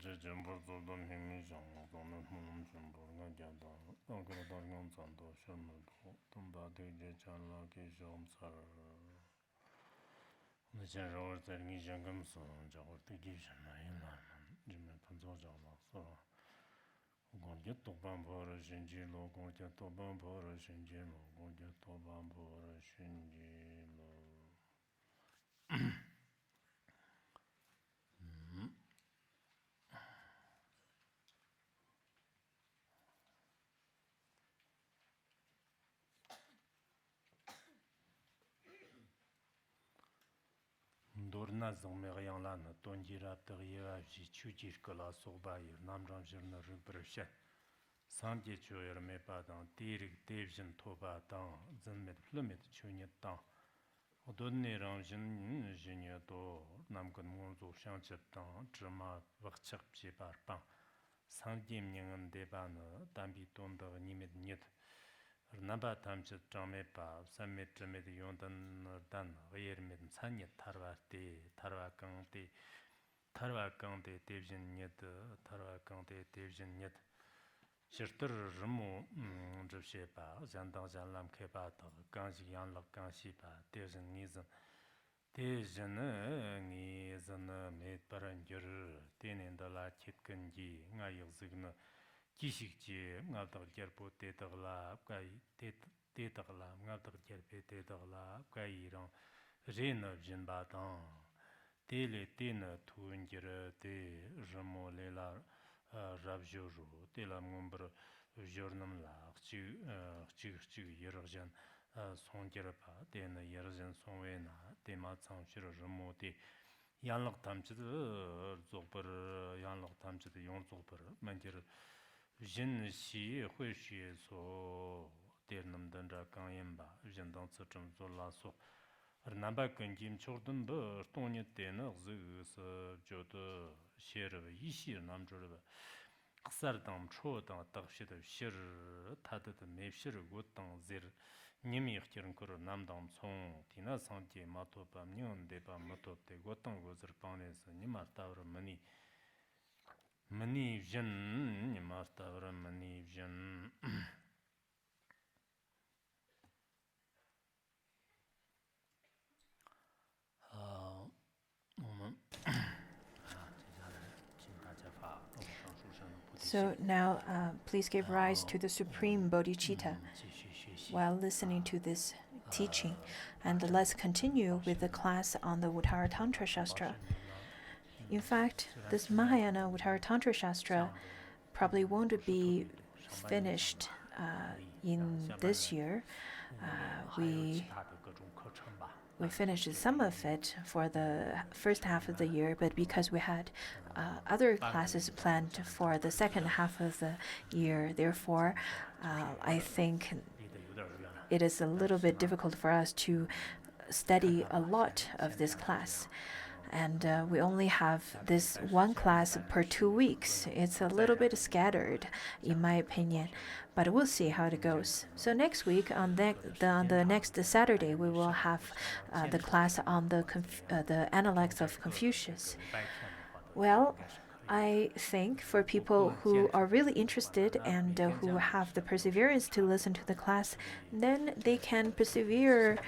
제 전부도 힘이죠. 너는 좀 모르는 게 아니라 그러다 보면 zan도 셔물도 돈바도 이제 잘나게 좀 살. 이제 저들이 정금서 저거 되게 많이나 좀 번져져서 공개 또반 버릇인지로 공개 또반 버릇인지로 공개 또반 버릇인지로 Dorna zongmerianlan tonjira teriya ji chujir kala sobayi namran jirna rubrashe samje choyer me padan tirik devjin toba dan zinmet plumet chunyet dan odonne ranjin jinye do namkan monzo shangchep dan zhima wakchak pje barpan samje mnyangan deban dambi tonda nimet nyet Namba tamchit tramepa sammit tramit yondan dan gayermit sanyet tarwa kangde devjin nyet tarwa kangde devjin nyet shirtar rimu dribshepa zandang zanlam kepa gangzi yanlak gangshi pa devjin ngizan met paran gyur tenendala kitkanji nga yagzigna 기식지 ngabdag gerpo tetagla kai tetagla ngabdag gerpe tetagla kai rang rena jinba dang tele tena tuingira te ramo lela rabjoru tela ngombra jornam la chi yerjan songira pa tena yerjan sonwena te ma changshira ramo te yanlaq tamchid zogbar yanlaq tamchid yon zogbar manjir Jin xi hui xi so der nam dan ra gang yin ba jin dang ci zheng zo la so namba gen jim chou dun ba tong ni de ne zi se jo de xie re yi xi nam zhe re qsar dang chuo dang da xi de xi ta de me xi re gu dang zir nim yi xiren ko nam dang cong ti na sang ji ma to ba mnyong de ba ma to de gu dang gu zir pang ne se ni ma ta ro mani Mani vision, master mani vision. So now, please give rise to the supreme bodhicitta while listening to this teaching, and let's continue with the class on the Uttaratantra Shastra. In fact, this Mahayana Uttaratantra Shastra probably won't be finished in this year. We finished some of it for the first half of the year, but because we had other classes planned for the second half of the year, therefore, I think it is a little bit difficult for us to study a lot of this class. And we only have this one class per 2 weeks. It's a little bit scattered, in my opinion, but we'll see how it goes. So next week, on the next Saturday, we will have the class on the Analects of Confucius. Well, I think for people who are really interested and who have the perseverance to listen to the class, then they can persevere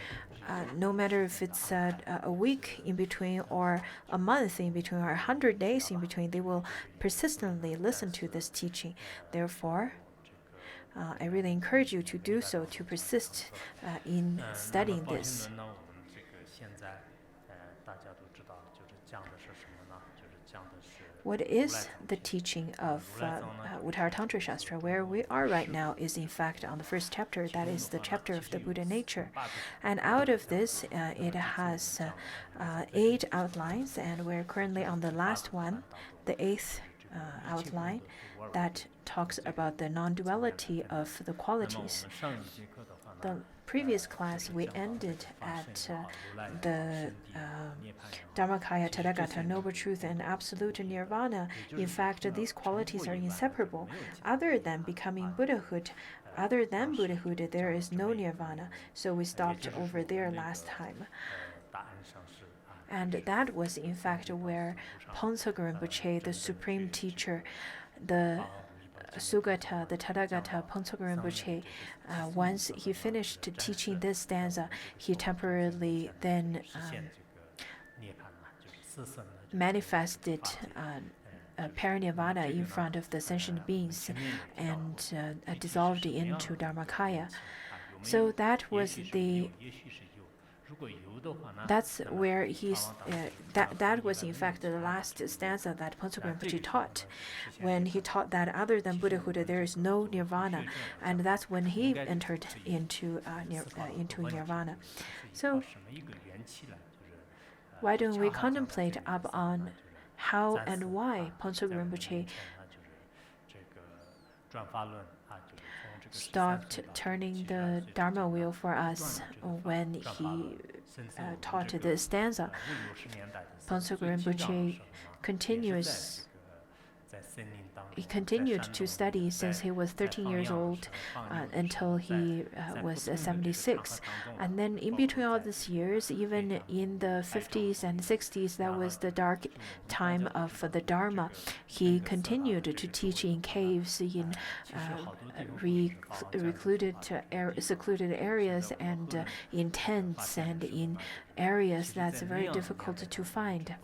no matter if it's a week in between or a month in between or 100 days in between. They will persistently listen to this teaching. Therefore, I really encourage you to do so, to persist in studying this. What is the teaching of Uttaratantra Shastra? Where we are right now is in fact on the first chapter, that is the chapter of the Buddha nature. And out of this, it has 8 outlines, and we're currently on the last one, the 8th outline, that talks about the non-duality of the qualities. The previous class, we ended at the Dharmakaya, Tathagata, Noble Truth, and Absolute Nirvana. In fact, these qualities are inseparable. Other than becoming Buddhahood, there is no Nirvana. So we stopped over there last time. And that was, in fact, where Ponsog Rinpoche, the supreme teacher, the Sugata, the Tathagata, Ponsog Rinpoche, once he finished teaching this stanza, he temporarily then manifested parinirvana in front of the sentient beings and dissolved into Dharmakaya. So that's where that was in fact the last stanza that Ponsog Rinpoche taught, when he taught that other than Buddhahood there is no nirvana, and that's when he entered into nirvana. So why don't we contemplate upon how and why Ponsog Rinpoche stopped turning the Dharma wheel for us when he taught this stanza. Ponsog Rinpoche continued to study since he was 13 years old until he was 76. And then in between all these years, even in the 50s and 60s, that was the dark time of the Dharma. He continued to teach in caves, in secluded areas, and in tents, and in areas that's very difficult to find.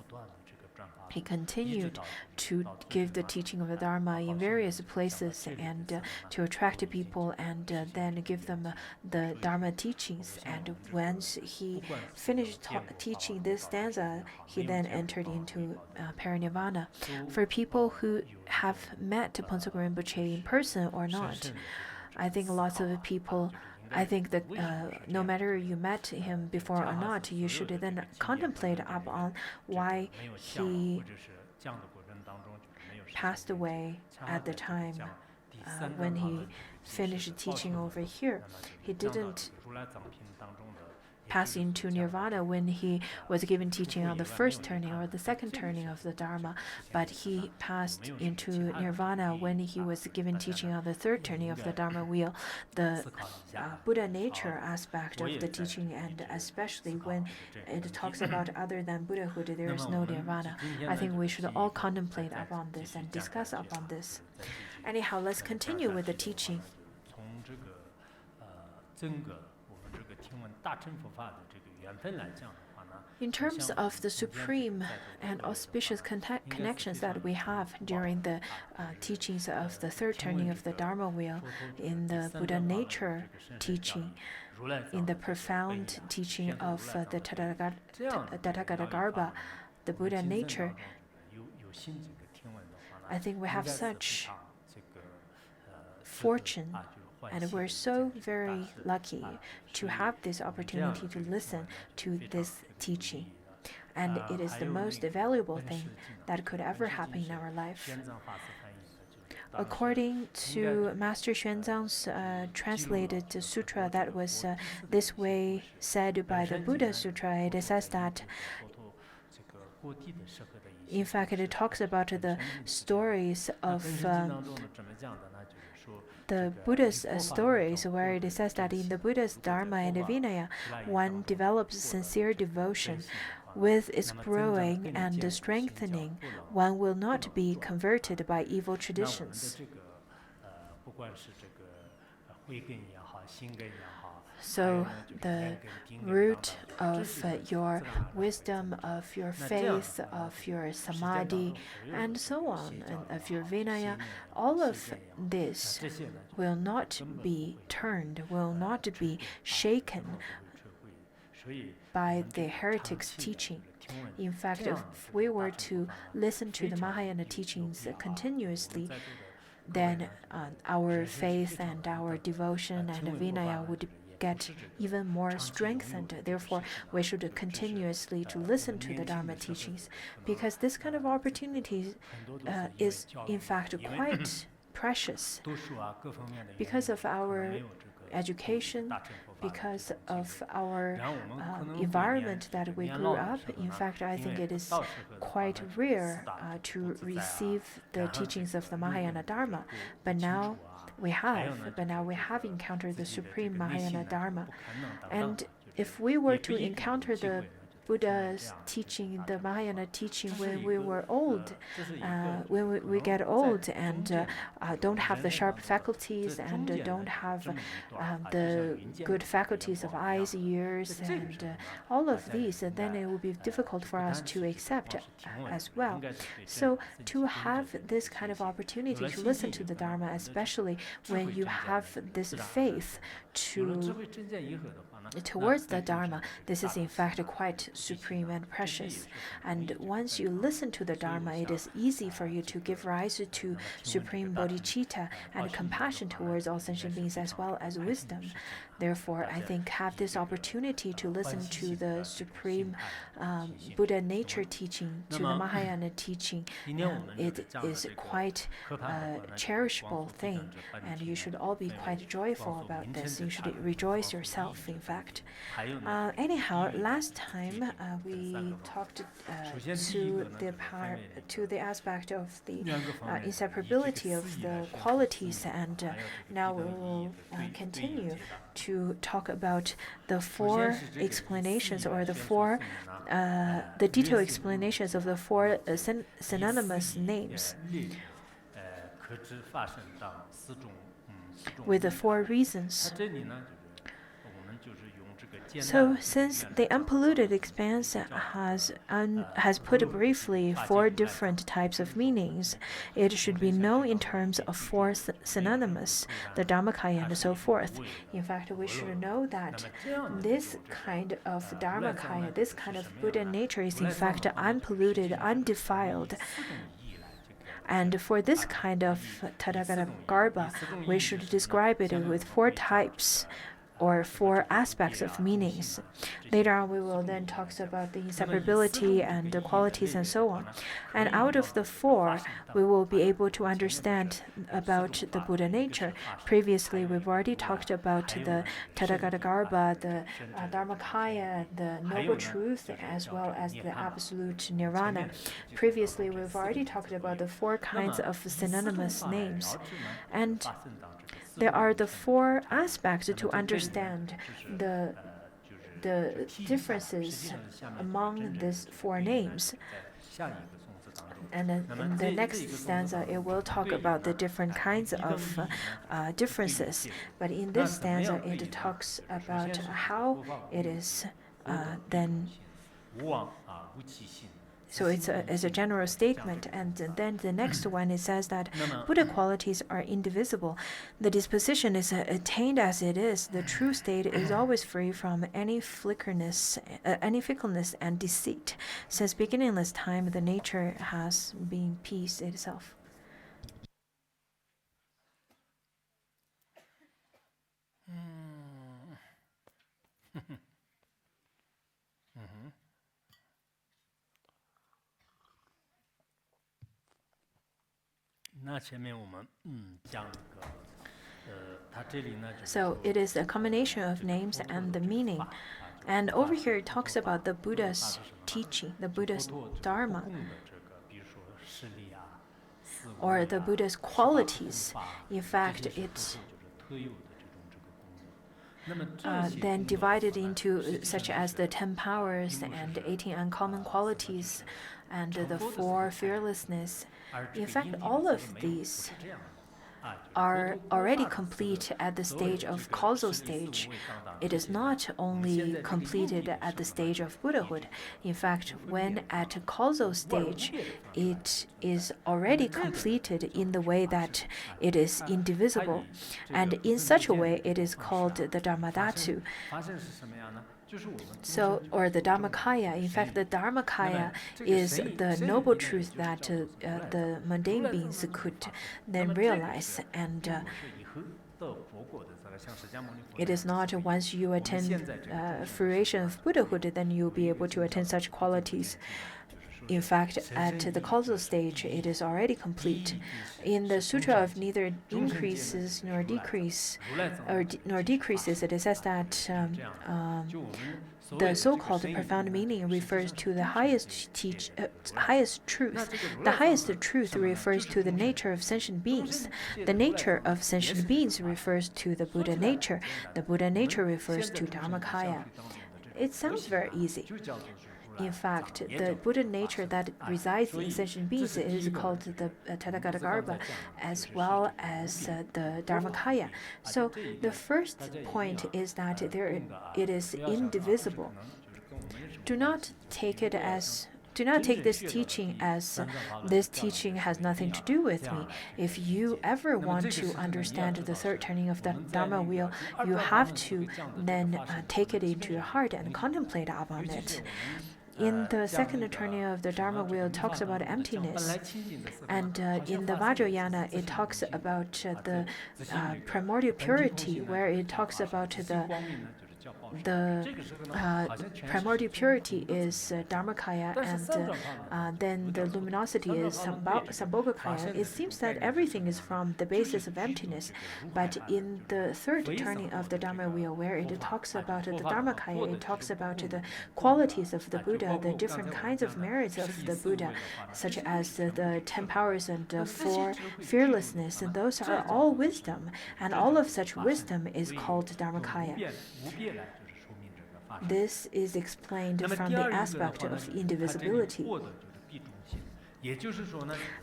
He continued to give the teaching of the Dharma in various places and to attract people and then give them the Dharma teachings. And once he finished teaching this stanza, he then entered into parinirvana. For people who have met Ponsog Rinpoche in person or not, I think lots of people, I think that no matter you met him before or not, you should then contemplate upon why he passed away at the time when he finished teaching over here. He didn't pass into nirvana when he was given teaching on the first turning or the second turning of the Dharma, but he passed into nirvana when he was given teaching on the third turning of the Dharma wheel, the Buddha nature aspect of the teaching, and especially when it talks about other than Buddhahood, there is no nirvana. I think we should all contemplate upon this and discuss upon this. Anyhow, let's continue with the teaching. In terms of the supreme and auspicious connections that we have during the teachings of the third turning of the Dharma wheel, in the Buddha nature teaching, in the profound teaching of the Tathagata Garbha, the Buddha nature, I think we have such fortune, and we're so very lucky to have this opportunity to listen to this teaching. And it is the most valuable thing that could ever happen in our life. According to Master Xuanzang's translated sutra that was this way said by the Buddha Sutra, it says that, in fact, it talks about the stories of the Buddha's stories, where it says that in the Buddha's Dharma and Vinaya, one develops sincere devotion. With its growing and strengthening, one will not be converted by evil traditions. So the root of your wisdom, of your faith, of your samadhi, and so on, and of your Vinaya, all of this will not be turned, will not be shaken by the heretic's teaching. In fact, if we were to listen to the Mahayana teachings continuously, then our faith and our devotion and Vinaya would get even more strengthened. Therefore, we should continuously to listen to the Dharma teachings, because this kind of opportunity is in fact quite precious. Because of our education, because of our environment that we grew up, in fact, I think it is quite rare to receive the teachings of the Mahayana Dharma. But now we have encountered the supreme Mahayana Dharma. And if we were to encounter the Buddha's teaching, the Mahayana teaching, when we were old, when we get old and don't have the sharp faculties and don't have the good faculties of eyes, ears, and all of these, then it will be difficult for us to accept as well. So to have this kind of opportunity to listen to the Dharma, especially when you have this faith towards the Dharma, this is in fact quite supreme and precious. And once you listen to the Dharma, it is easy for you to give rise to supreme bodhicitta and compassion towards all sentient beings as well as wisdom. Therefore, I think have this opportunity to listen to the supreme Buddha nature teaching, to the Mahayana teaching, it is quite a cherishable thing, and you should all be quite joyful about this. You should rejoice yourself, in fact. Anyhow, last time we talked to the aspect of the inseparability of the qualities, and now we will continue to talk about the four explanations, or the detailed explanations of the four synonymous names with the four reasons. So, since the unpolluted expanse has put briefly four different types of meanings, it should be known in terms of four synonymous, the Dharmakaya and so forth. In fact, we should know that this kind of Dharmakaya, this kind of Buddha nature is in fact unpolluted, undefiled. And for this kind of Tathagata Garbha, we should describe it with four types, or four aspects of meanings. Later on, we will then talk about the inseparability and the qualities and so on. And out of the four, we will be able to understand about the Buddha nature. Previously, we've already talked about the Tathagata Garbha, the Dharmakaya, the Noble Truth, as well as the Absolute Nirvana. Previously, we've already talked about the four kinds of synonymous names. And there are the four aspects to understand the differences among these four names. And in the next stanza, it will talk about the different kinds of differences. But in this stanza, it talks about how it is then. So it's a general statement. And then the next one, it says that Buddha qualities are indivisible. The disposition is attained as it is. The true state is always free from any fickleness and deceit. Since beginningless time, the nature has been peace itself. So it is a combination of names and the meaning. And over here it talks about the Buddha's teaching, the Buddha's Dharma, or the Buddha's qualities. In fact, it's then divided into such as the 10 powers and 18 uncommon qualities and the 4 fearlessness. In fact, all of these are already complete at the stage of causal stage. It is not only completed at the stage of Buddhahood. In fact, when at a causal stage, it is already completed in the way that it is indivisible. And in such a way, it is called the Dharmadhatu. So, or the Dharmakaya. In fact, the Dharmakaya is the noble truth that the mundane beings could then realize. And it is not once you attain fruition of Buddhahood, then you'll be able to attain such qualities. In fact, at the causal stage, it is already complete. In the Sutra of neither increases nor decreases, it says that the so-called profound meaning refers to the highest truth. The highest truth refers to the nature of sentient beings. The nature of sentient beings refers to the Buddha nature. The Buddha nature refers to Dharmakaya. It sounds very easy. In fact, the Buddha nature that resides in sentient beings is called the Tathagata as well as the Dharmakaya. So the first point is that it is indivisible. Do not take this teaching as this teaching has nothing to do with me. If you ever want to understand the third turning of the Dharma wheel, you have to then take it into your heart and contemplate upon it. In the second turning of the Dharma wheel, it talks about emptiness. And in the Vajrayana, it talks about the primordial purity, where it talks about the primordial purity is Dharmakaya, and then the luminosity is Sambhogakaya. It seems that everything is from the basis of emptiness. But in the third turning of the Dharma wheel, where it talks about the Dharmakaya, it talks about the qualities of the Buddha, the different kinds of merits of the Buddha, such as the 10 powers and the 4 fearlessness. And those are all wisdom. And all of such wisdom is called Dharmakaya. This is explained from the aspect of indivisibility.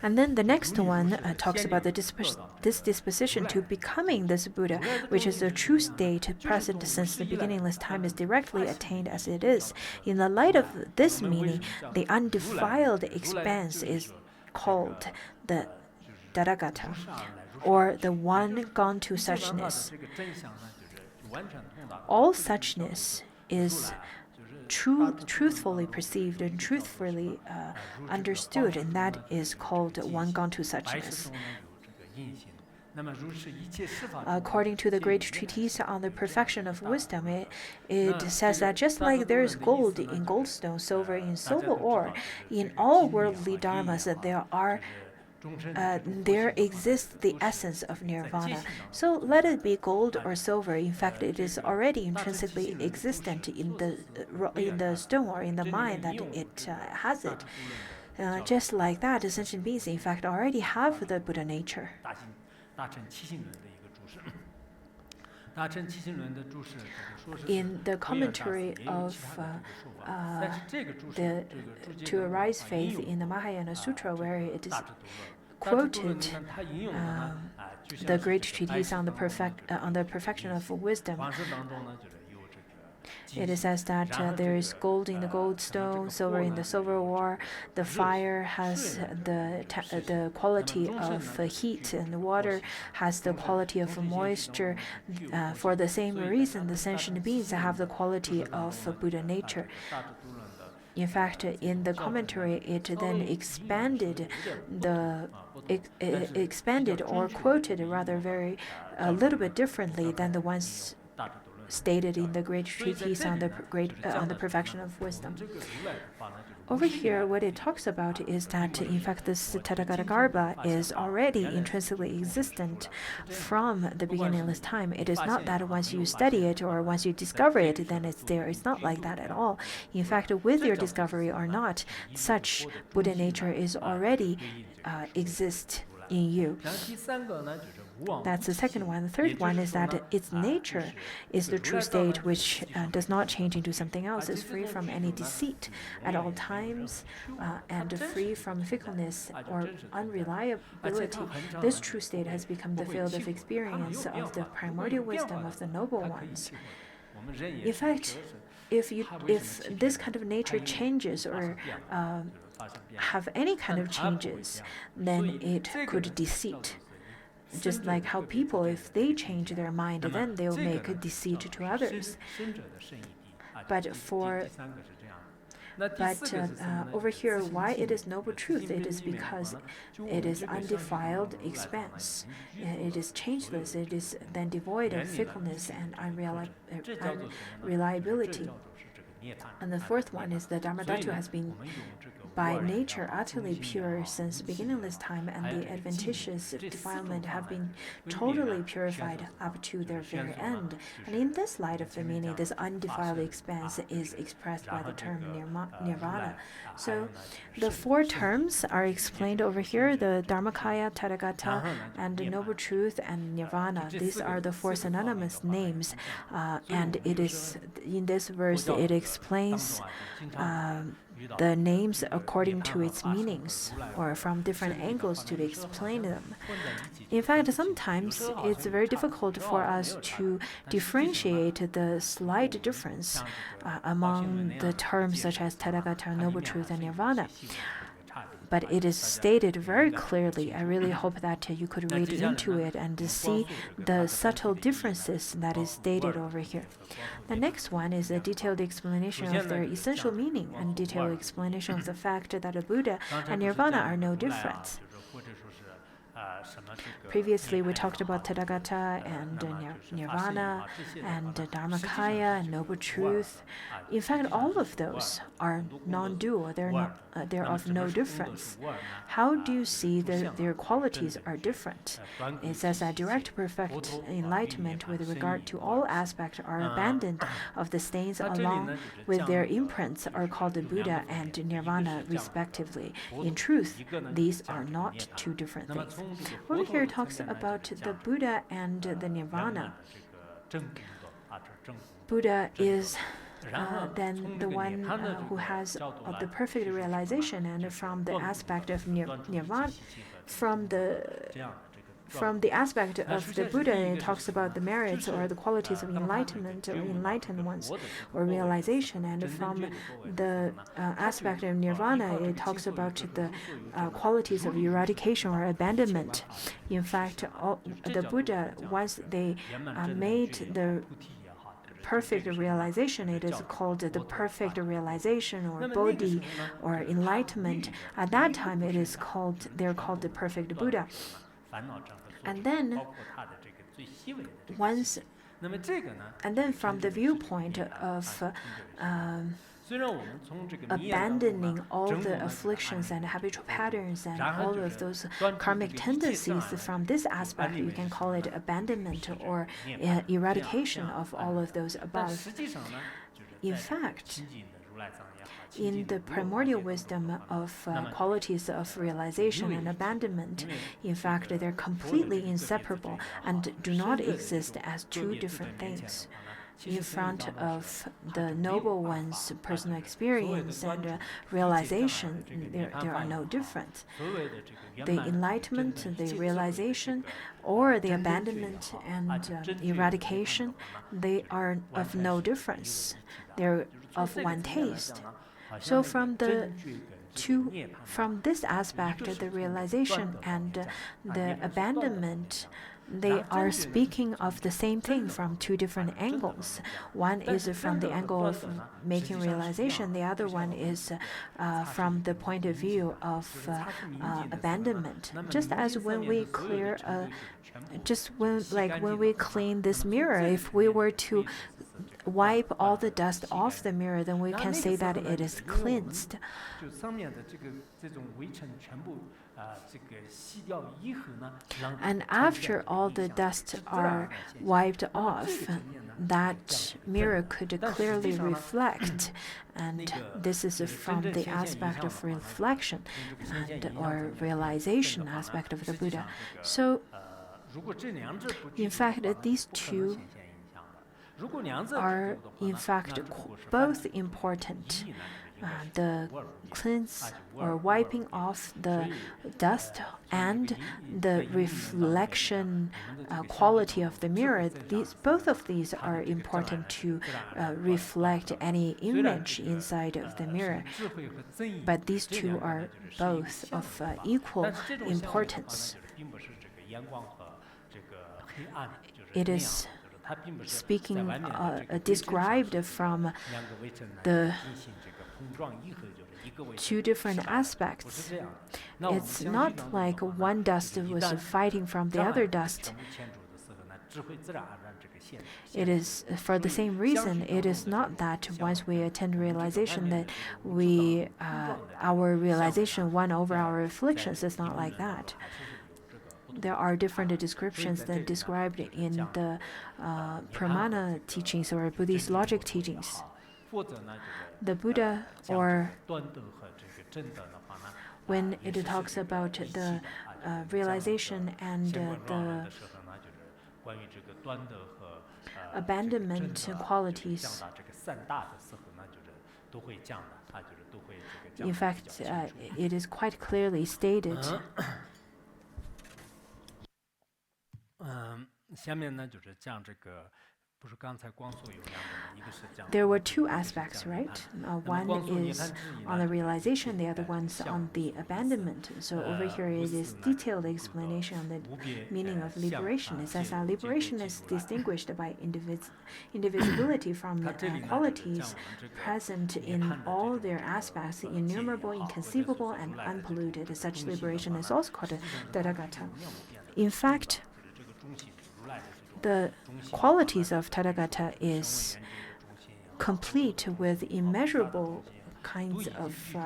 And then the next one talks about this disposition to becoming this Buddha, which is the true state present since the beginningless time is directly attained as it is. In the light of this meaning, the undefiled expanse is called the Tathagata, or the one gone to suchness. All suchness is truthfully perceived and truthfully understood, and that is called one gone to suchness. According to the great treatise on the perfection of wisdom, it says that just like there is gold in goldstone, silver in silver ore, in all worldly dharmas there exists the essence of nirvana. So let it be gold or silver. In fact, it is already intrinsically existent in the stone or in the mind that it has it. Just like that, the sentient beings, in fact, already have the Buddha nature. In the commentary of To Arise Faith in the Mahayana Sutra, where it is quoted the great treatise on the perfection of wisdom, it says that there is gold in the goldstone, silver in the silver ore. The fire has the quality of heat, and the water has the quality of moisture. For the same reason, the sentient beings have the quality of Buddha nature. In fact, in the commentary, it then expanded or quoted rather a little bit differently than the ones stated in the great treatise on the perfection of wisdom. Over here, what it talks about is that, in fact, this Tathagata is already intrinsically existent from the beginningless time. It is not that once you study it or once you discover it, then it's there. It's not like that at all. In fact, with your discovery or not, such Buddha nature is already exist in you. That's the second one. The third one is that its nature is the true state, which does not change into something else, is free from any deceit at all times, and free from fickleness or unreliability. This true state has become the field of experience of the primordial wisdom of the noble ones. In fact, if this kind of nature changes or have any kind of changes, then it could deceit. Just like how people, if they change their mind, then they'll make a deceit to others. But over here, why it is noble truth? It is because it is undefiled expanse. It is changeless. It is then devoid of fickleness and unreliability. And the fourth one is that Dharma Dhatu has been by nature utterly pure since beginningless time, and the adventitious defilement have been totally purified up to their very end. And in this light of the meaning, this undefiled expanse is expressed by the term nirvana. So the 4 terms are explained over here: the Dharmakaya, Tathagata, and the Noble Truth, and Nirvana. These are the 4 synonymous names, and it is in this verse it explains the names according to its meanings or from different angles to explain them. In fact, sometimes it's very difficult for us to differentiate the slight difference among the terms such as Tathagata, Noble Truth, and Nirvana. But it is stated very clearly. I really hope that you could read into it and see the subtle differences that is stated over here. The next one is a detailed explanation of their essential meaning and detailed explanation of the fact that the Buddha and Nirvana are no different. Previously, we talked about Tathagata and Nirvana and Dharmakaya and Noble Truth. In fact, all of those are non-dual. They're of no difference. How do you see their qualities are different? It says that direct perfect enlightenment with regard to all aspects are abandoned of the stains along with their imprints are called the Buddha and Nirvana respectively. In truth, these are not two different things. Over here it talks about the Buddha and the Nirvana. Buddha is then the one who has the perfect realization, and from the aspect of Nirvana, from the aspect of the Buddha, it talks about the merits or the qualities of enlightenment or enlightened ones or realization. And from the aspect of Nirvana, it talks about the qualities of eradication or abandonment. In fact, the Buddha, once they made the perfect realization, it is called the perfect realization or bodhi or enlightenment. At that time, they're called the perfect Buddha. And then from the viewpoint of abandoning all the afflictions and habitual patterns and all of those karmic tendencies, from this aspect, you can call it abandonment or eradication of all of those above. In fact, in the primordial wisdom of qualities of realization and abandonment, in fact, they're completely inseparable and do not exist as two different things. In front of the noble one's personal experience and realization, there are no difference. The enlightenment, the realization, or the abandonment and eradication, they are of no difference. They're of one taste. So from this aspect, the realization and the abandonment, they are speaking of the same thing from two different angles. One is from the angle of making realization. The other one is from the point of view of abandonment. Just as when we when we clean this mirror, if we were to wipe all the dust off the mirror, then we can say that it is cleansed. And after all the dust are wiped off, that mirror could clearly reflect. And this is from the aspect of reflection or realization aspect of the Buddha. So, in fact, these two are in fact both important. The cleanse or wiping off the dust and the reflection quality of the mirror, both of these are important to reflect any image inside of the mirror. But these two are both of equal importance. It is described from the two different aspects. It's not like one dust was fighting from the other dust. It is for the same reason. It is not that once we attain realization that our realization won over our afflictions. It's not like that. There are different descriptions that described in the Pramana teachings or Buddhist logic teachings. The Buddha, or when it talks about the realization and the abandonment qualities, In fact, it is quite clearly stated. 下面呢就是讲这个。不是刚才光速有两个，一个是讲 There were two aspects, right? One is on the realization, the other one's on the abandonment. So over here it is detailed explanation on the meaning of liberation. It says that liberation is distinguished by indivisibility from qualities present in all their aspects, innumerable, inconceivable, and unpolluted. Such liberation is also called Tathagata. In fact, the qualities of Tathagata is complete with immeasurable kinds of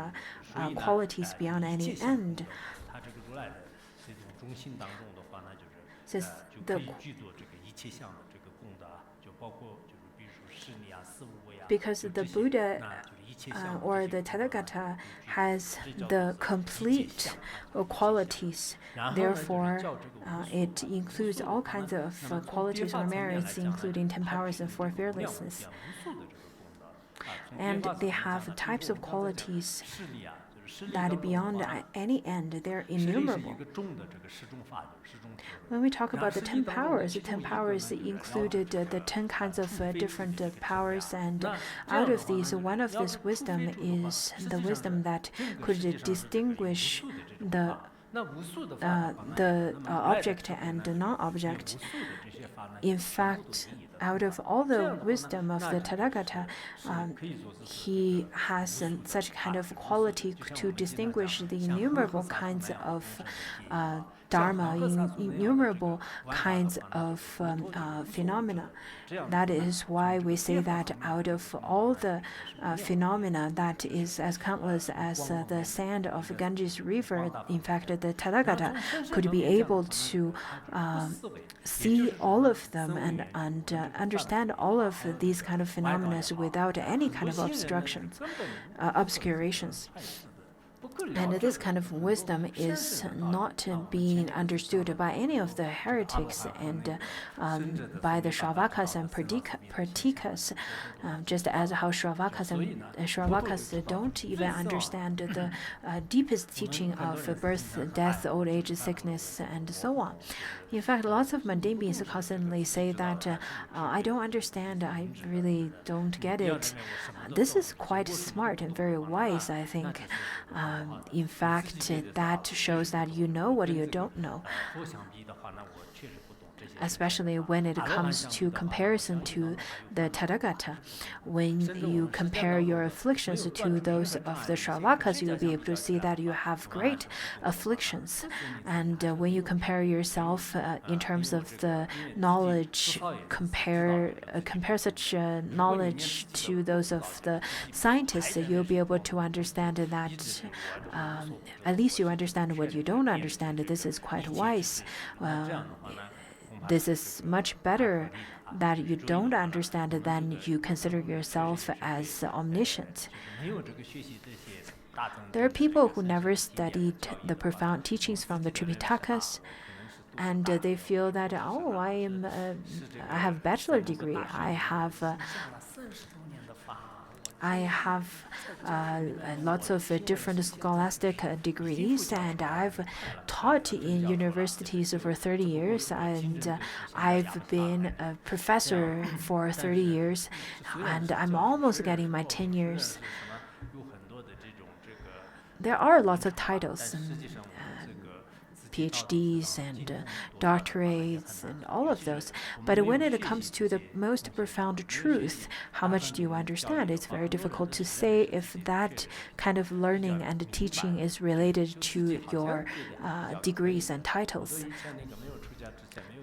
qualities beyond any end. Says because the Buddha or the Tathagata has the complete qualities. Therefore, it includes all kinds of qualities or merits, including 10 powers and 4 fearlessness. And they have types of qualities that beyond any end, they're innumerable. When we talk about the 10 powers included the 10 kinds of different powers, and out of these, one of this wisdom is the wisdom that could distinguish the object and the non-object. In fact, out of all the wisdom of the Tathagata, he has such kind of quality to distinguish the innumerable kinds of dharma, innumerable kinds of phenomena. That is why we say that out of all the phenomena that is as countless as the sand of Ganges River, in fact, the Tathagata could be able to see all of them and understand all of these kind of phenomena without any kind of obstructions, obscurations. And this kind of wisdom is not being understood by any of the heretics and by the Shravakas and Pratikas, just as how Shravakas don't even understand the deepest teaching of birth, death, old age, sickness, and so on. In fact, lots of mundane beings constantly say that I don't understand, I really don't get it. This is quite smart and very wise, I think. In fact, that shows that you know what you don't know, especially when it comes to comparison to the Tathagata. When you compare your afflictions to those of the Shravakas, you'll be able to see that you have great afflictions. And when you compare yourself in terms of the knowledge, compare such knowledge to those of the scientists, you'll be able to understand that at least you understand what you don't understand. This is quite wise. This is much better that you don't understand than you consider yourself as omniscient. There are people who never studied the profound teachings from the Tripitakas, and they feel that, oh, I have a bachelor degree, I have lots of different scholastic degrees, and I've taught in universities for 30 years, and I've been a professor for 30 years, and I'm almost getting my 10 years. There are lots of titles, PhDs and doctorates and all of those. But when it comes to the most profound truth, how much do you understand? It's very difficult to say if that kind of learning and teaching is related to your degrees and titles.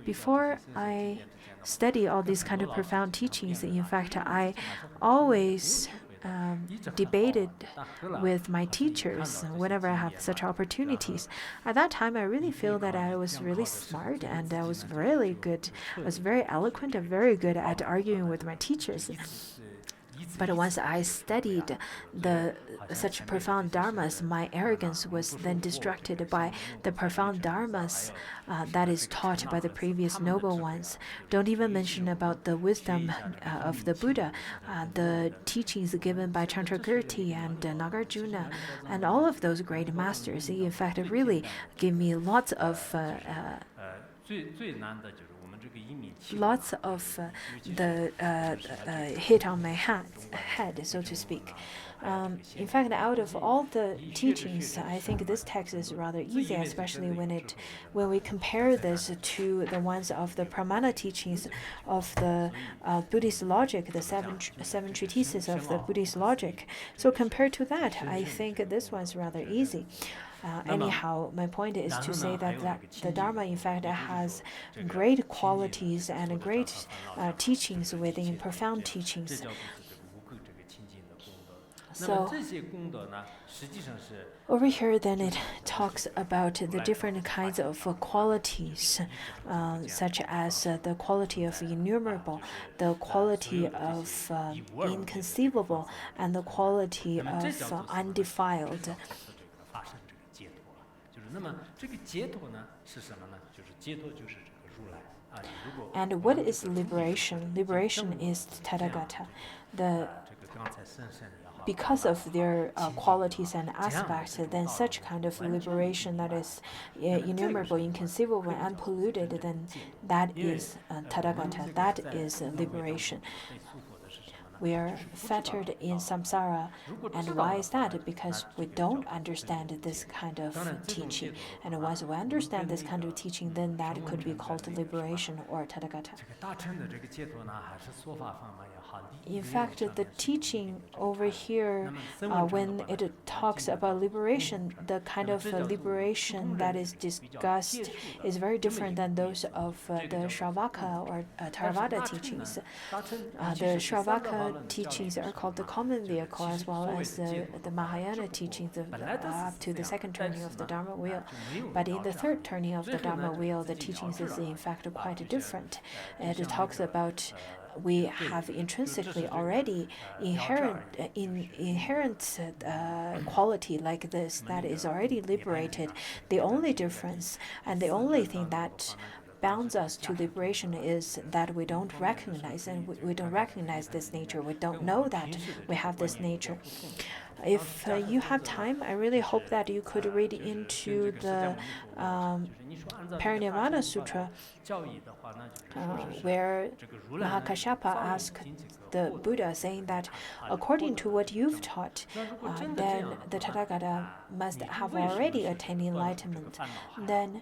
Before I study all these kind of profound teachings, in fact, I always debated with my teachers whenever I have such opportunities. At that time, I really feel that I was really smart and I was really good. I was very eloquent and very good at arguing with my teachers. But once I studied such profound dharmas, my arrogance was then distracted by the profound dharmas that is taught by the previous noble ones. Don't even mention about the wisdom of the Buddha, the teachings given by Chandragirti and Nagarjuna, and all of those great masters. In fact, really gave me lots of the hit on my head, so to speak. In fact, out of all the teachings, I think this text is rather easy, especially when we compare this to the ones of the Pramana teachings of the Buddhist logic, the seven treatises of the Buddhist logic. So compared to that, I think this one's rather easy. Anyhow, my point is to say that the Dharma, in fact, has great qualities and great teachings within profound teachings. So over here, then it talks about the different kinds of qualities, such as the quality of innumerable, the quality of inconceivable, and the quality of undefiled. And what is liberation? Liberation is Tathagata. Because of their qualities and aspects, then such kind of liberation that is innumerable, inconceivable, and unpolluted, then that is Tathagata, that is liberation. We are fettered in samsara. And why is that? Because we don't understand this kind of teaching. And once we understand this kind of teaching, then that could be called liberation or Tathagata. In fact, the teaching over here, when it talks about liberation, the kind of liberation that is discussed is very different than those of the Shravaka or Theravada teachings. The Shravaka teachings are called the common vehicle, as well as the Mahayana teachings up to the second turning of the Dharma wheel. But in the third turning of the Dharma wheel, the teachings is in fact quite different. It talks about we have intrinsically already inherent quality like this that is already liberated. The only difference and the only thing that bounds us to liberation is that we don't recognize, and we don't recognize this nature. We don't know that we have this nature. If you have time, I really hope that you could read into the Parinirvana Sutra, where Mahakashyapa asked the Buddha, saying that according to what you've taught, then the Tathagata must have already attained enlightenment. Then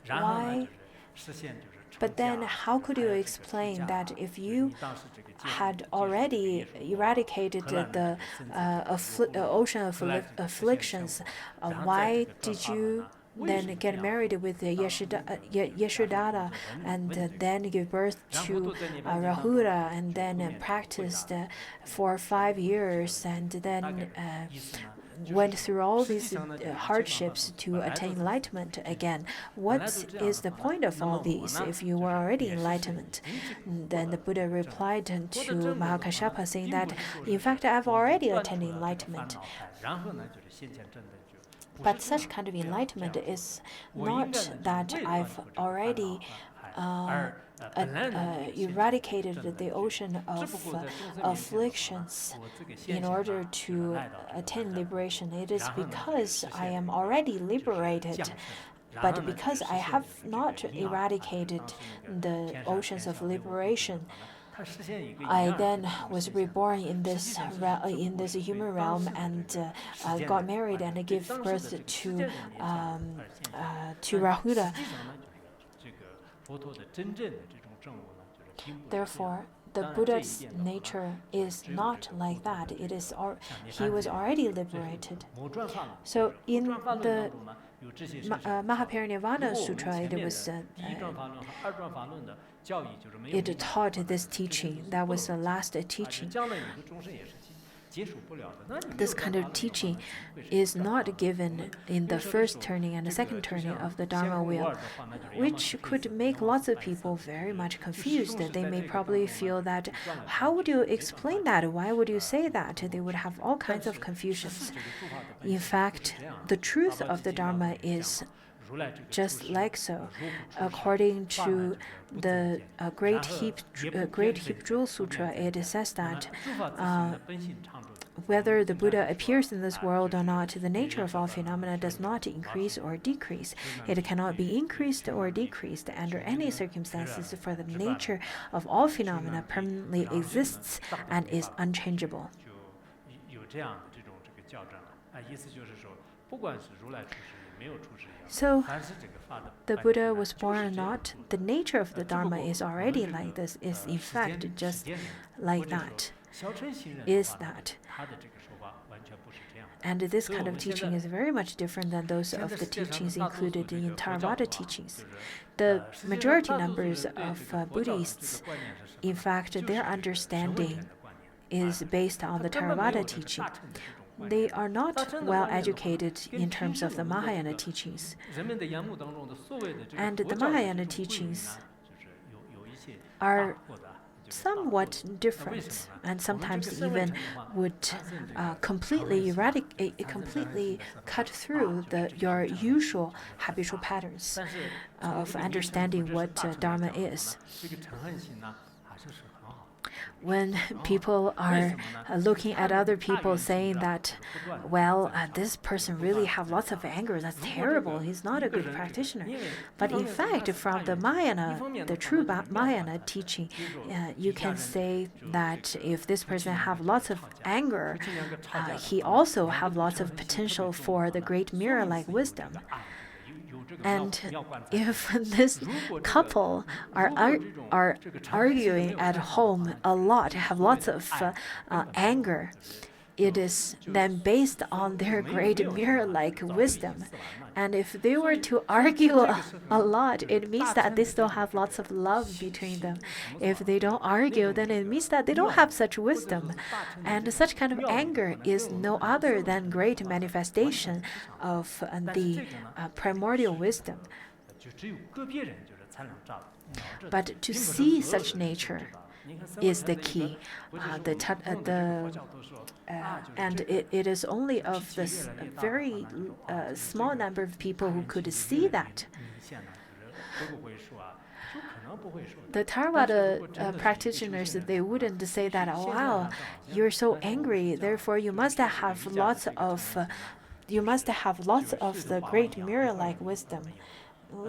why? But then how could you explain that if you had already eradicated the ocean of afflictions, why did you then get married with Yashodhara and then give birth to Rahula and then practiced for 5 years and then went through all these hardships to attain enlightenment again? What is the point of all these if you were already enlightenment? Then the Buddha replied to Mahakashyapa, saying that, in fact, I've already attained enlightenment. But such kind of enlightenment is not that I've already eradicated the ocean of afflictions in order to attain liberation. It is because I am already liberated. But because I have not eradicated the oceans of liberation, I then was reborn in this human realm and got married and gave birth to Rahula. Therefore, the Buddha's nature is not like that. He was already liberated. So in the Mahaparinirvana Sutra, it taught this teaching. That was the last teaching. This kind of teaching is not given in the first turning and the second turning of the Dharma wheel, which could make lots of people very much confused. They may probably feel that, how would you explain that? Why would you say that? They would have all kinds of confusions. In fact, the truth of the Dharma is just like so. According to the Great Heap Jewel Sutra, it says that whether the Buddha appears in this world or not, the nature of all phenomena does not increase or decrease. It cannot be increased or decreased under any circumstances, for the nature of all phenomena permanently exists and is unchangeable. So, the Buddha was born or not, the nature of the Dharma is already like this, is in fact just like that. Is that. And this kind of teaching is very much different than those of the teachings included in Theravada teachings. The majority numbers of Buddhists, in fact, their understanding is based on the Theravada teaching. They are not well educated in terms of the Mahayana teachings. And the Mahayana teachings are somewhat different, and sometimes even would completely cut through your usual habitual patterns of understanding what Dharma is. When people are looking at other people saying that, well, this person really have lots of anger, that's terrible, he's not a good practitioner. But in fact, from the Mahayana, the true Mahayana teaching, you can say that if this person have lots of anger, he also have lots of potential for the great mirror-like wisdom. And if this couple are arguing at home a lot, have lots of anger, it is then based on their great mirror-like wisdom. And if they were to argue a lot, it means that they still have lots of love between them. If they don't argue, then it means that they don't have such wisdom. And such kind of anger is no other than great manifestation of the primordial wisdom. But to see such nature is the key. And it is only of this very small number of people who could see that. The Theravada practitioners, they wouldn't say that, oh, wow, you're so angry, therefore you must have lots of the great mirror-like wisdom.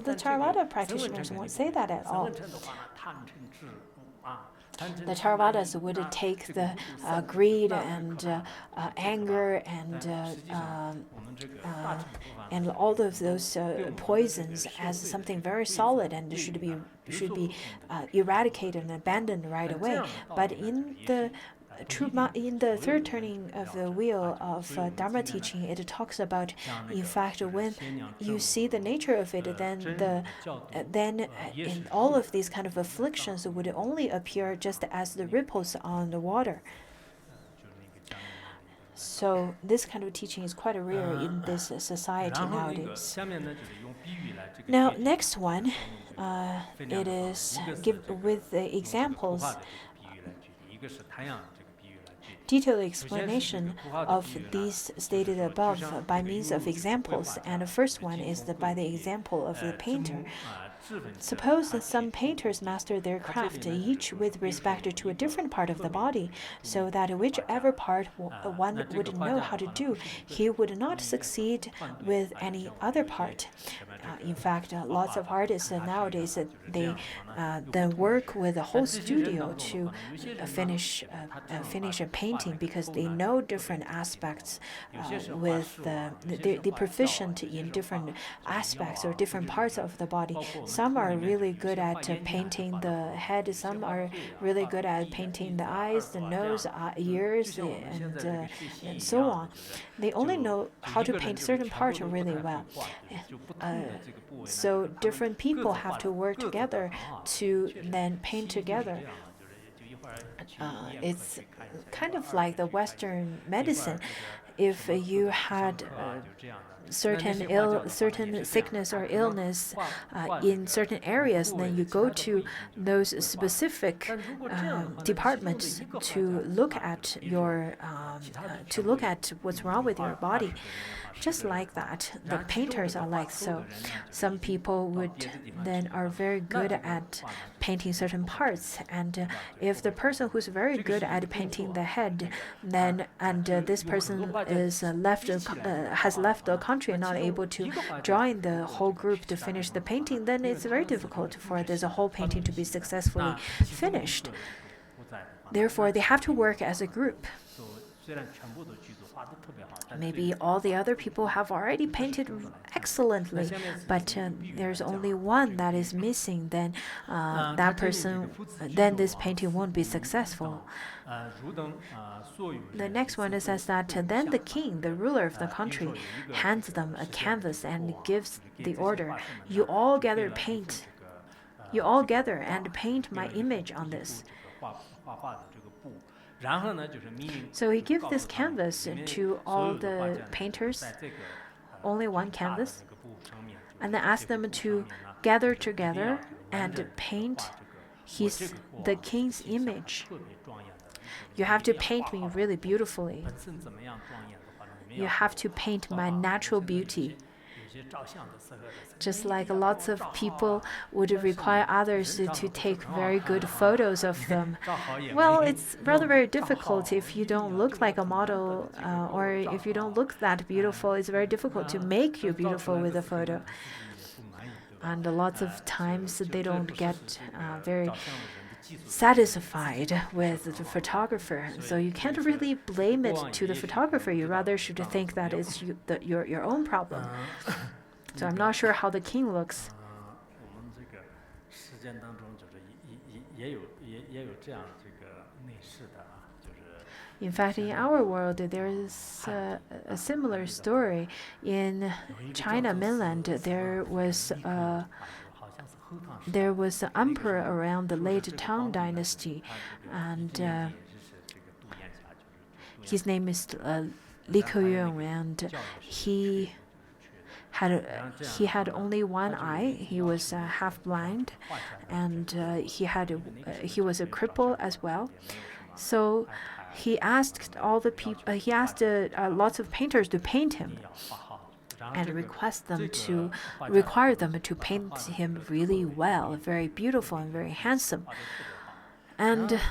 The Theravada practitioners won't say that at all. The Theravadas would take the greed and anger and all of those poisons as something very solid and should be eradicated and abandoned right away. But in the third turning of the wheel of Dharma teaching, it talks about, in fact, when you see the nature of it, then in all of these kind of afflictions would only appear just as the ripples on the water. So this kind of teaching is quite rare in this society nowadays. Now, next one, it is with the examples. Detailed explanation of these stated above by means of examples, and the first one is by the example of the painter. Suppose that some painters master their craft, each with respect to a different part of the body, so that whichever part one would know how to do, he would not succeed with any other part. In fact, lots of artists nowadays, they then work with a whole studio to finish a painting because they know different aspects they're proficient in different aspects or different parts of the body. Some are really good at painting the head, some are really good at painting the eyes, the nose, ears, and so on. They only know how to paint certain parts really well. So different people have to work together to then paint together. it's kind of like the Western medicine. If you had certain sickness or illness in certain areas, then you go to those specific departments to look at what's wrong with your body. Just like that, the painters are like so. Some people would then are very good at painting certain parts, and if the person who's very good at painting the head, then this person is has left the country and not able to join the whole group to finish the painting, then it's very difficult for this whole painting to be successfully finished. Therefore, they have to work as a group. Maybe all the other people have already painted excellently, but there's only one that is missing. Then this painting won't be successful. The next one says that then the king, the ruler of the country, hands them a canvas and gives the order: "You all gather and paint my image on this." So he gives this canvas to all the painters, only one canvas, and then asks them to gather together and paint the king's image. You have to paint me really beautifully. You have to paint my natural beauty. Just like lots of people would require others to take very good photos of them. Well, it's rather very difficult if you don't look like a model or if you don't look that beautiful. It's very difficult to make you beautiful with a photo. And lots of times they don't get very satisfied with the photographer. So you can't really blame it to the photographer. You rather should think that it's your own problem. So I'm not sure how the king looks. In fact, in our world, there is a similar story. In China mainland, there was an emperor around the late Tang Dynasty, and his name is Li Keyuan, and he had only one eye. He was half blind, and he was a cripple as well. So he asked lots of painters to paint him, and require them to paint him really well, very beautiful and very handsome. And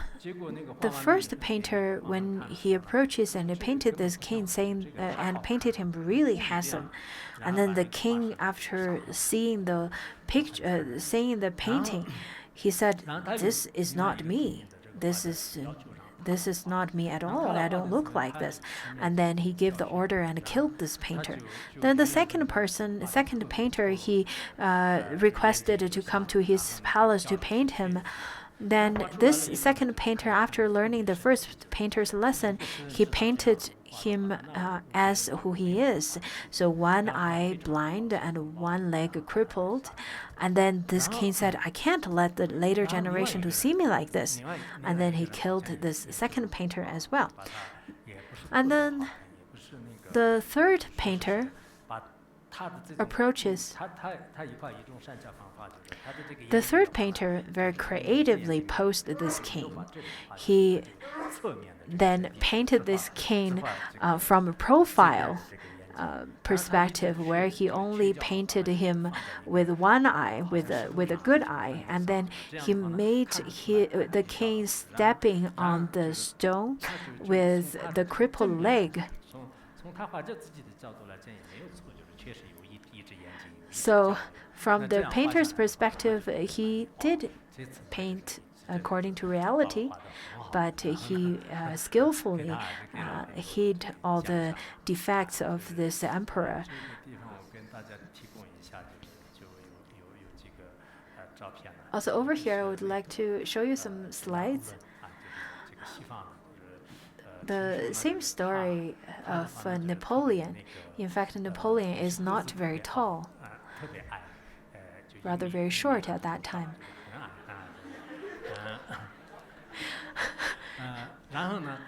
the first painter, when he approaches and painted this king, and painted him really handsome, and then the king, after seeing the painting, he said, "This is not me. This is not me at all. I don't look like this." And then he gave the order and killed this painter. Then the second painter, he requested to come to his palace to paint him. Then this second painter, after learning the first painter's lesson, he painted him as who he is. So one eye blind and one leg crippled. And then this king said, "I can't let the later generation to see me like this." And then he killed this second painter as well. And then the third painter approaches. The third painter very creatively posed this king. He then painted this king from a profile perspective, where he only painted him with one eye, with a good eye, and then he made the king stepping on the stone with the crippled leg. So from the painter's perspective, he did paint according to reality, but he skillfully hid all the defects of this emperor. Also, over here, I would like to show you some slides. The same story of Napoleon. In fact, Napoleon is not very tall, rather very short at that time. 然后呢，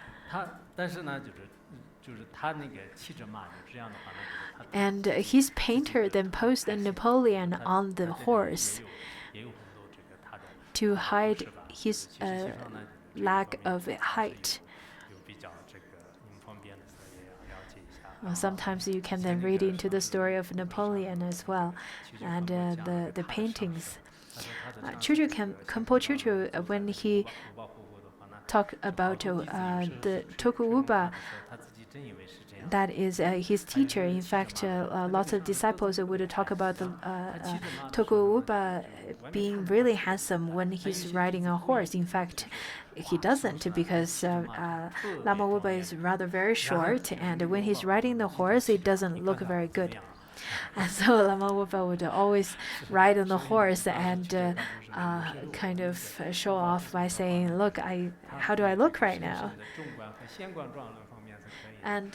但是呢，就是他那个气质嘛，就这样的话呢，就是他 And his painter then posed Napoleon on the horse 也有很多这个他的 to hide 是吧？ his 其实上呢，就是这个 lack 方面 of 呢 height. 有比较这个您方便的时候也要了解一下。 Well, sometimes you can then read into the story of Napoleon as well, and the paintings. Chuchu Kempo Chuchu, when he talked about the Tokuuba, that is his teacher. In fact, lots of disciples would talk about the Tokuuba being really handsome when he's riding a horse. In fact, he doesn't, because Lama Wuba is rather very short, and when he's riding the horse, it doesn't look very good. And so Lama Wuba would always ride on the horse and kind of show off by saying, "Look, how do I look right now?" And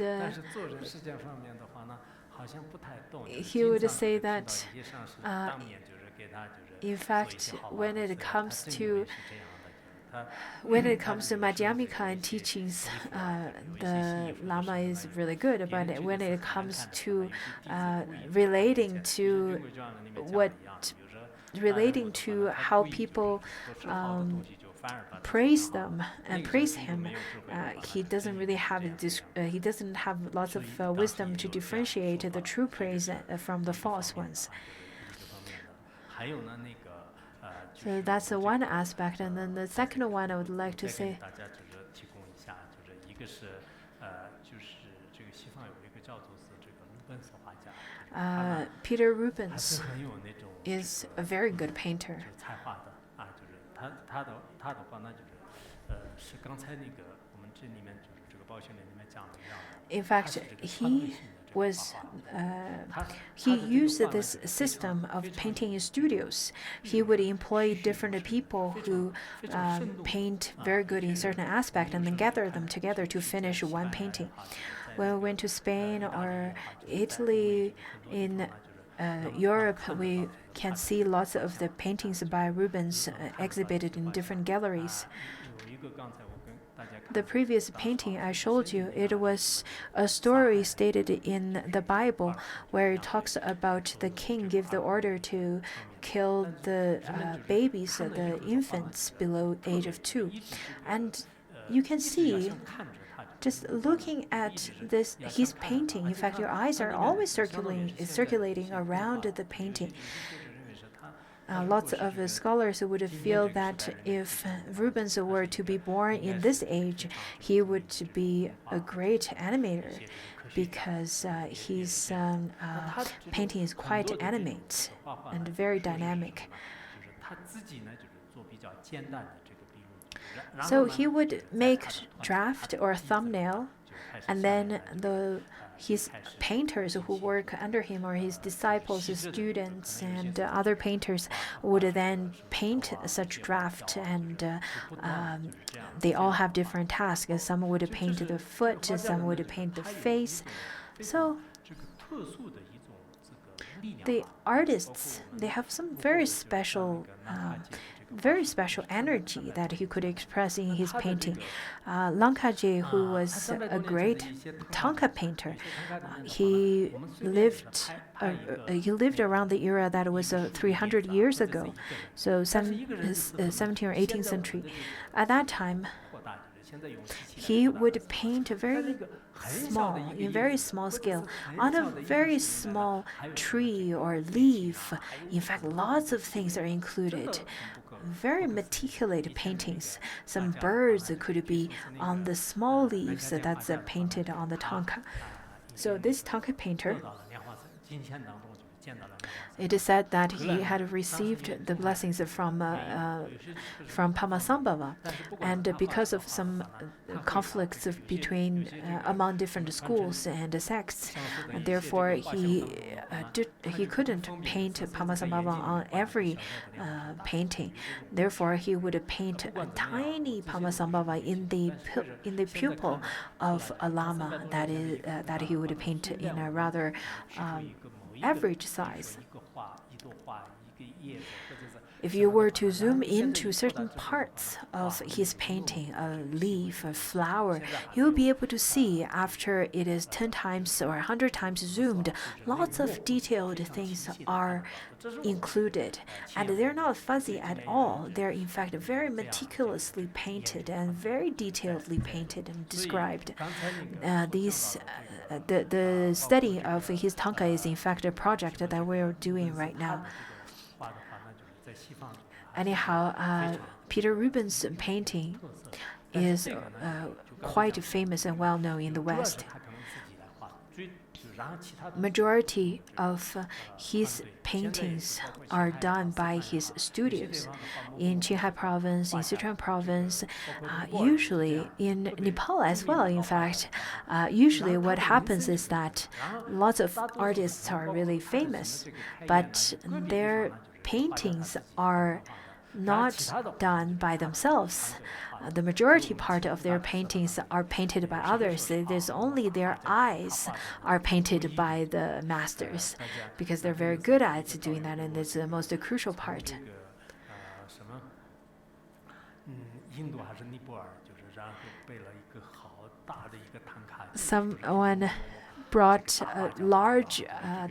he would say that, in fact, when it comes to Madhyamika and teachings, the Lama is really good. But when it comes to relating to how people praise them and praise him, he doesn't really have he doesn't have lots of wisdom to differentiate the true praise from the false ones. So that's one aspect, and then the second one I would like to say. Peter Rubens is a very good painter. In fact, he used this system of painting in studios. He would employ different people who paint very good in certain aspect and then gather them together to finish one painting. When we went to Spain or Italy, in Europe, we can see lots of the paintings by Rubens exhibited in different galleries. The previous painting I showed you, it was a story stated in the Bible where it talks about the king give the order to kill the babies, the infants below age of 2. And you can see, just looking at his painting, in fact, your eyes are always circulating around the painting. Lots of scholars would feel that if Rubens were to be born in this age, he would be a great animator, because his painting is quite animate and very dynamic. So he would make draft or thumbnail, and then his painters who work under him, or his disciples, his students, and other painters would then paint such draft, and they all have different tasks. Some would paint the foot, some would paint the face. So the artists, they have some very special energy that he could express in his painting. Lankaji, who was a great Thangka painter, he lived around the era that was 300 years ago, so 17th or 18th century. At that time, he would paint very small scale, on a very small tree or leaf. In fact, lots of things are included. Very meticulous paintings. Some birds could be on the small leaves that's painted on the Thangka. So this Thangka painter, it is said that he had received the blessings from Pamasambhava, and because of some conflicts among different schools and sects, and therefore he couldn't paint Pamasambhava on every painting. Therefore, he would paint a tiny Pamasambhava in the pupil of a lama that he would paint in a rather average size. If you were to zoom into certain parts of his painting, a leaf, a flower, you'll be able to see after it is 10 times or 100 times zoomed, lots of detailed things are included. And they're not fuzzy at all. They're in fact very meticulously painted and very detailedly painted and described. The study of his tanka is in fact a project that we're doing right now. Anyhow, Peter Rubens' painting is quite famous and well known in the West. Majority of his paintings are done by his studios in Qinghai province, in Sichuan province, usually in Nepal as well. In fact, usually what happens is that lots of artists are really famous, but their paintings are not done by themselves. The majority part of their paintings are painted by others. It is only their eyes are painted by the masters because they're very good at doing that, and it's the most crucial part. Someone brought a large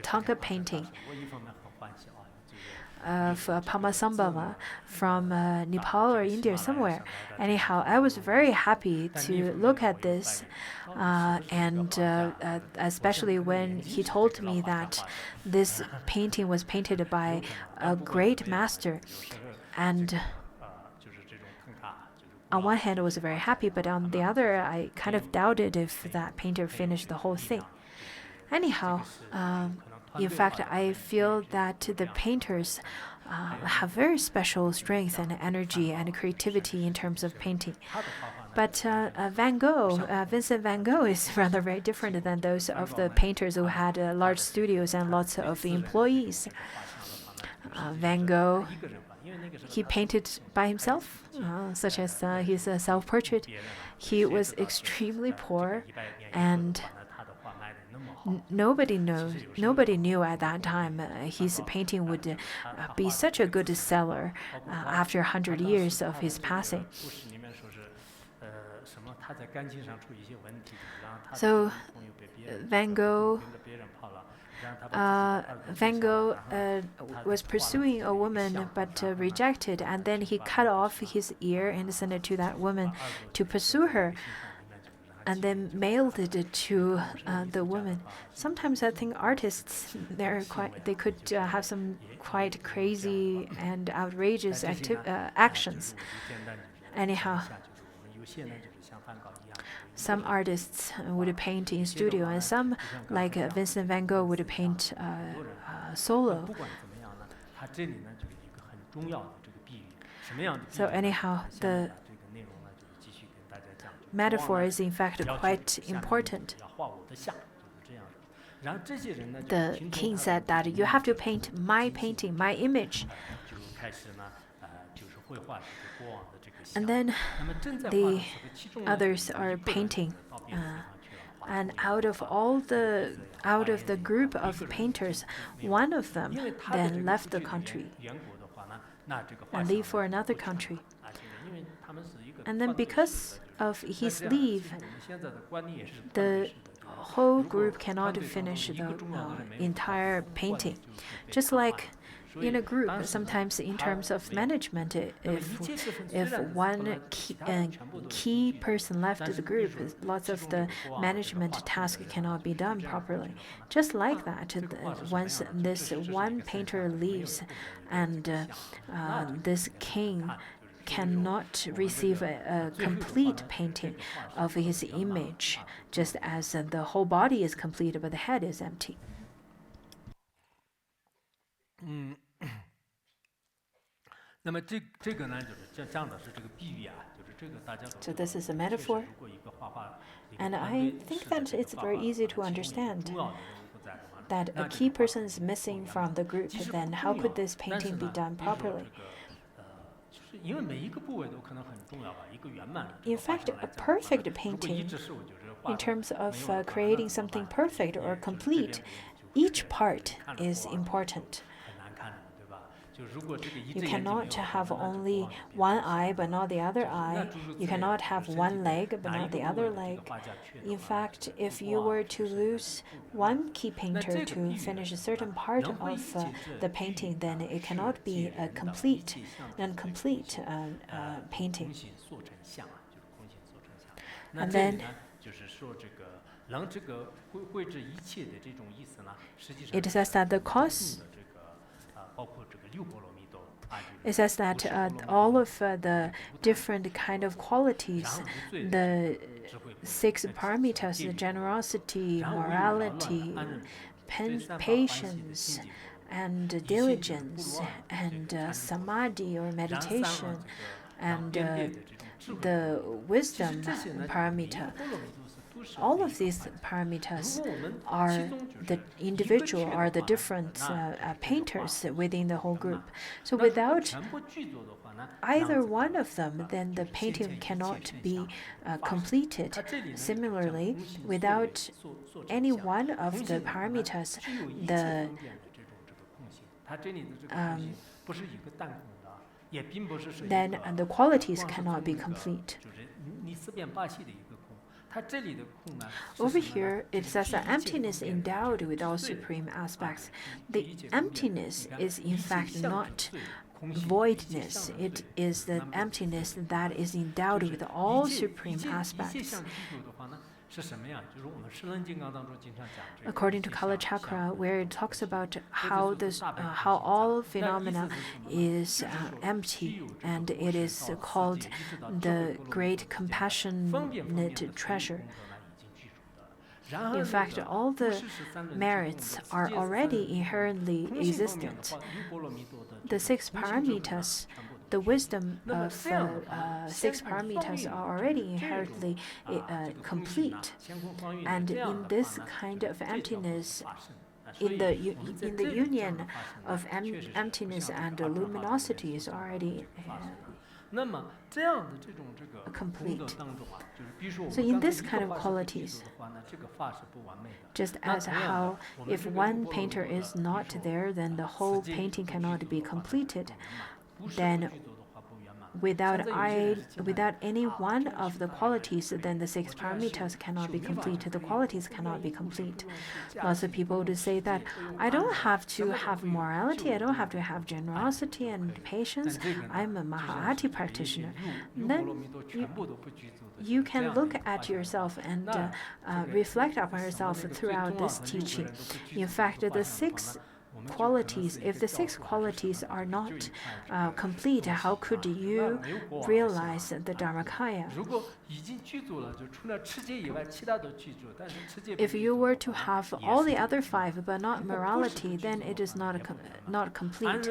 tanka painting of Pamasambhava from Nepal or India somewhere. Anyhow, I was very happy to look at this, and especially when he told me that this painting was painted by a great master. And on one hand, I was very happy, but on the other, I kind of doubted if that painter finished the whole thing. Anyhow, in fact, I feel that the painters have very special strength and energy and creativity in terms of painting. But Vincent van Gogh is rather very different than those of the painters who had large studios and lots of employees. Van Gogh, he painted by himself, such as his self-portrait. He was extremely poor, and nobody knew at that time his painting would be such a good seller after 100 years of his passing. So Van Gogh was pursuing a woman but rejected, and then he cut off his ear and sent it to that woman to pursue her, and then mailed it to the woman. Sometimes I think artists, they could have some quite crazy and outrageous actions. Anyhow, some artists would paint in studio, and some, like Vincent van Gogh, would paint solo. So anyhow, the metaphor is in fact quite important. The king said that you have to paint my painting, my image. And then the others are painting. And out of the group of painters, one of them then left the country and leave for another country. And then because of his leave, the whole group cannot finish the entire painting. Just like in a group, sometimes in terms of management, if one key person left the group, lots of the management task cannot be done properly. Just like that, once this one painter leaves, and this king cannot receive a complete painting of his image, just as the whole body is complete but the head is empty. So this is a metaphor, and I think that it's very easy to understand that a key person is missing from the group. Then how could this painting be done properly? In fact, a perfect painting, in terms of creating something perfect or complete, each part is important. You cannot have only one eye but not the other eye. You cannot have one leg but not the other leg. In fact, if you were to lose one key painter to finish a certain part of the painting, then it cannot be a complete, non-complete painting. And then it says that the cause, it says that all of the different kind of qualities, the 6 paramitas, the generosity, morality, patience, and diligence, and samadhi or meditation, and the wisdom paramita. All of these paramitas are the individual, are the different painters within the whole group. So without either one of them, then the painting cannot be completed. Similarly, without any one of the paramitas, then the qualities cannot be complete. Over here, it says that emptiness endowed with all supreme aspects. The emptiness is in fact not voidness. It is the emptiness that is endowed with all supreme aspects. According to Kala Chakra, where it talks about how all phenomena is empty, and it is called the great compassionate treasure. In fact, all the merits are already inherently existent. The 6 paramitas, the wisdom of 6 paramitas are already inherently complete. And in this kind of emptiness, in the union of emptiness and luminosity is already complete. So in this kind of qualities, just as how if one painter is not there, then the whole painting cannot be completed, then without any one of the qualities, then the 6 paramitas cannot be complete. The qualities cannot be complete. Lots of people would say that I don't have to have morality, I don't have to have generosity and patience. I'm a Mahayana practitioner. Then you can look at yourself and reflect upon yourself throughout this teaching. In fact, the 6 qualities, if the 6 qualities are not complete, how could you realize the Dharmakaya? If you were to have all the other 5 but not morality, then it is not complete.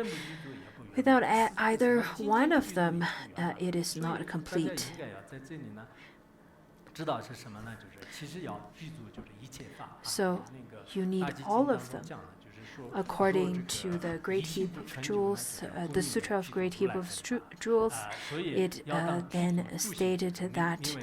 Without either one of them, it is not complete. So you need all of them. According to the Great Heap of Jewels, the Sutra of Great Heap of Jewels, it then stated that,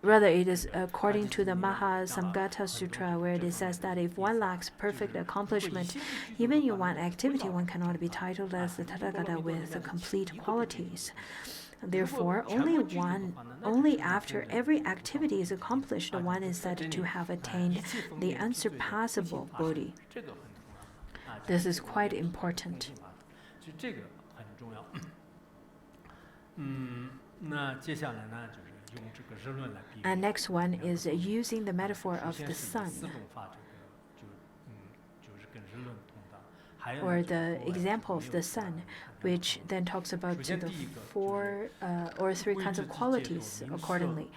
rather it is according to the Mahasamgata Sutra, where it says that if one lacks perfect accomplishment, even in one activity, one cannot be titled as the Tathagata with complete qualities. Therefore, only after every activity is accomplished, one is said to have attained the unsurpassable Bodhi. This is quite important. And next one is using the metaphor of the sun, or the example of the sun, which then talks about the 4 or 3 kinds of qualities accordingly: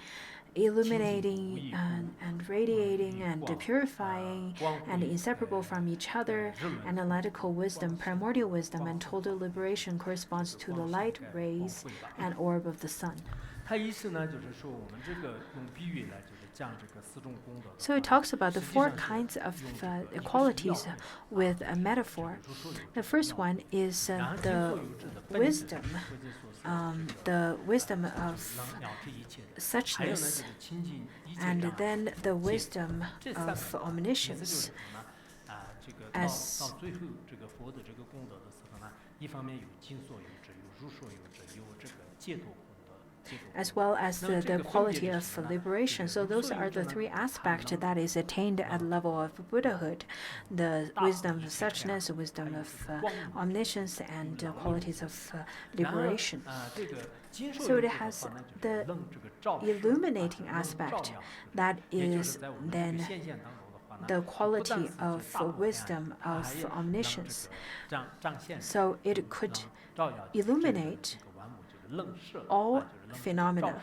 illuminating and radiating and purifying and inseparable from each other. Analytical wisdom, primordial wisdom, and total liberation corresponds to the light rays and orb of the sun. So it talks about the 4 kinds of qualities with a metaphor. The first one is the wisdom of suchness, and then the wisdom of omniscience. as 到最后这个佛的这个功德的时候呢，一方面有金所有者，有如所有者，有这个戒脱功德。as well as the quality of liberation. So those are the three aspects that is attained at the level of Buddhahood: the wisdom of suchness, wisdom of omniscience, and qualities of liberation. So it has the illuminating aspect, that is then the quality of wisdom of omniscience. So it could illuminate all phenomena.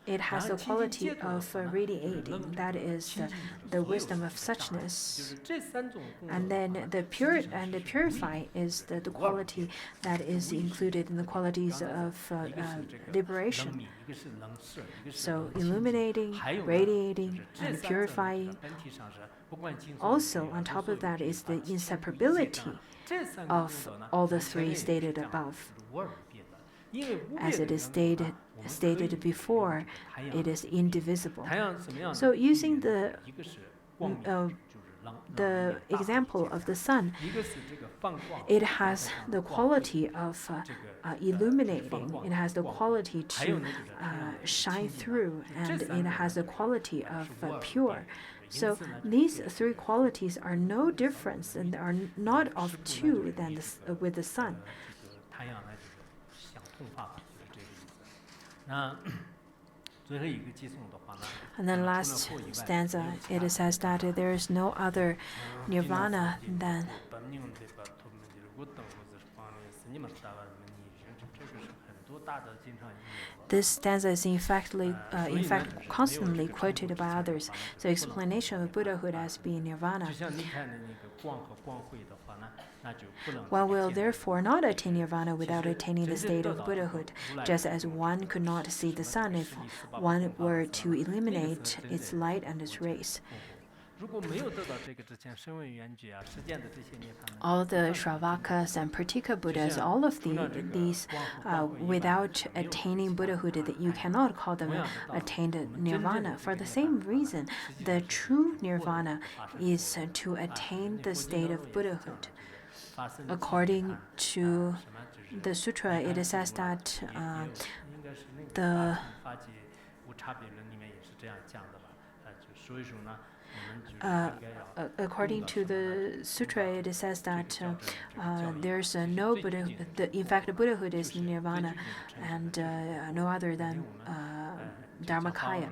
It has the quality of radiating, that is the wisdom of suchness. And then the purify is the quality that is included in the qualities of liberation. So illuminating, radiating, and purifying. Also, on top of that is the inseparability of all the three stated above. As it is stated before, it is indivisible. So using the example of the sun, it has the quality of illuminating, it has the quality to shine through, and it has the quality of pure. So these three qualities are no difference and are not of two than with the sun. And then last stanza, it says that there is no other nirvana than this stanza is in fact constantly quoted by others. So explanation of Buddhahood as being nirvana. One will therefore not attain nirvana without attaining the state of Buddhahood, just as one could not see the sun if one were to eliminate its light and its rays. All the Shravakas and Pratika Buddhas, all of these, without attaining Buddhahood, that you cannot call them attained nirvana. For the same reason, the true nirvana is to attain the state of Buddhahood. According to the sutra, it says that according to the sutra, it says that there's no Buddha. In fact, Buddhahood is nirvana, and no other than Dharmakaya.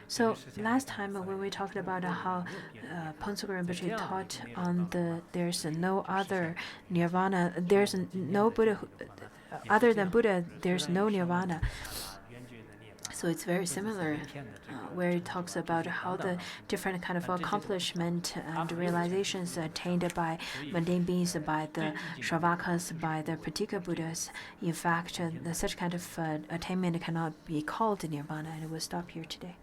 So last time when we talked about how Phuntsukul Rinpoche taught on there's no other nirvana, there's no Buddha other than Buddha, there's no nirvana. So it's very similar, where it talks about how the different kind of accomplishment and realizations attained by mundane beings, by the Shravakas, by the Pratika Buddhas. In fact, such kind of attainment cannot be called nirvana, and we'll stop here today.